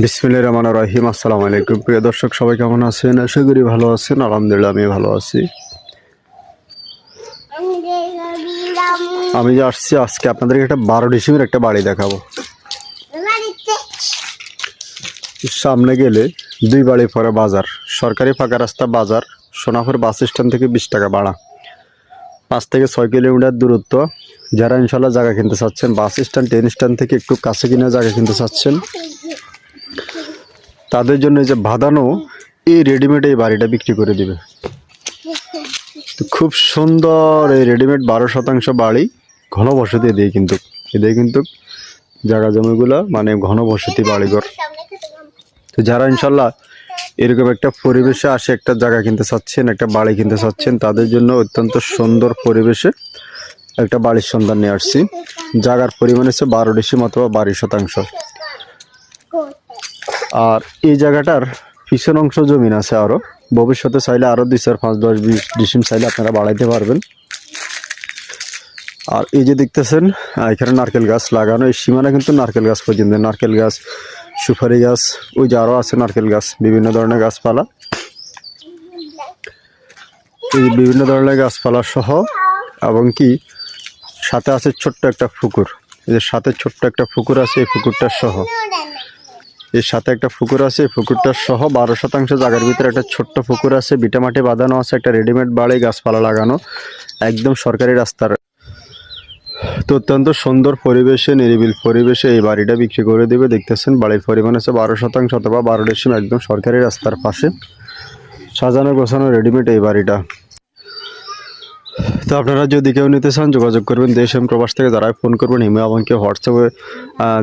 বিসমিল্লাহির রহমানির রহিম। আসসালামু আলাইকুম প্রিয় দর্শক, সবাই কেমন আছেন? আশা করি ভালো আছেন। আলহামদুলিল্লাহ আমি ভালো আছি। আমি যে আসছি আজকে আপনাদেরকে একটা 12 ডিসেম্বর একটা বাড়ি দেখাবো। সামনে গেলে 2 বাড়ি পরে বাজার, সরকারি ফাঁকা রাস্তা বাজার, সোনাপুর বাস স্ট্যান্ড থেকে 20 টাকা ভাড়া, 5 থেকে 6 কিলোমিটার দূরত্ব। যারা ইনশাল্লাহ জায়গা কিনতে চাচ্ছেন, বাস স্ট্যান্ড ট্রেন স্ট্যান্ড থেকে একটু কাছে কিনে জায়গা কিনতে চাচ্ছেন, তাদের জন্য যে বাঁধানো এই রেডিমেড এই বাড়িটা বিক্রি করে দিবে। তো খুব সুন্দর এই রেডিমেড 12% বাড়ি, ঘন বসতি দিয়ে কিন্তু জায়গা জমিগুলা মানে ঘন বসতি বাড়িঘর। তো যারা ইনশাল্লাহ এরকম একটা পরিবেশে আসে একটা জায়গা কিনতে চাচ্ছেন, একটা বাড়ি কিনতে চাচ্ছেন, তাদের জন্য অত্যন্ত সুন্দর পরিবেশে একটা বাড়ির সন্ধান নিয়ে আসছি। জায়গার পরিমাণ হচ্ছে 12 ডিসিম অথবা 12%। আর এই জায়গাটার পিছন অংশ জমিন আছে আরো, ভবিষ্যতে চাইলে আরো 2, 4, 5, 10, 20 ডিসিম চাইলে আপনারা বাড়াইতে পারবেন। আর এই যে দেখতেছেন এখানে নারকেল গাছ লাগানো, এই সীমানা কিন্তু নারকেল গাছ পর্যন্ত, নারকেল গাছ, সুপারি গাছ, ওই যে আরো আছে নারকেল গাছ, বিভিন্ন ধরনের গাছপালা, এই বিভিন্ন ধরনের গাছপালা সহ, এবং কি সাথে আছে ছোট্ট একটা পুকুর। এই যে সাথে ছোট্ট একটা পুকুর আছে, এই পুকুরটা সহ, এর সাথে একটা পুকুর আছে, এই পুকুরটা সহ 12% জায়গার ভিতরে একটা ছোট্ট পুকুর আছে, বিটামাটি বাঁধানো আছে, একটা রেডিমেড বাড়ি, গাছপালা লাগানো, একদম সরকারি রাস্তার। তো অত্যন্ত সুন্দর পরিবেশে, নিরিবিল পরিবেশে এই বাড়িটা বিক্রি করে দেবে। দেখতেছেন বাড়ির পরিমাণ আছে 12% অথবা 12 ডিসিম, একদম সরকারি রাস্তার পাশে সাজানো গোছানো রেডিমেড এই বাড়িটা। তো আপনারা যদি কেউ নিতে চান যোগাযোগ করবেন, দেশ এবং প্রবাস থেকে যারা ফোন করবেন, ইমেল এবং কেউ হোয়াটসঅ্যাপে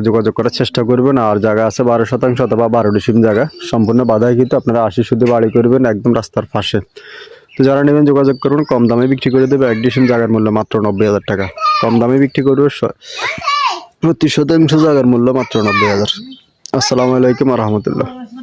যোগাযোগ করার চেষ্টা করবেন। আর জায়গা আছে 12% অথবা 12 ডিসিম জায়গা, সম্পূর্ণ বাধায় কিন্তু আপনারা 80 শুদ্ধ বাড়ি করবেন একদম রাস্তার পাশে। তো যারা নেবেন যোগাযোগ করুন, কম দামে বিক্রি করে দেবে। 1 ডিসিম জায়গার মূল্য মাত্র 90,000 টাকা, কম দামে বিক্রি করবে। প্রতি শতাংশ জায়গার মূল্য মাত্র 90,000। আসসালামু আলাইকুম রহমতুল্লাহ।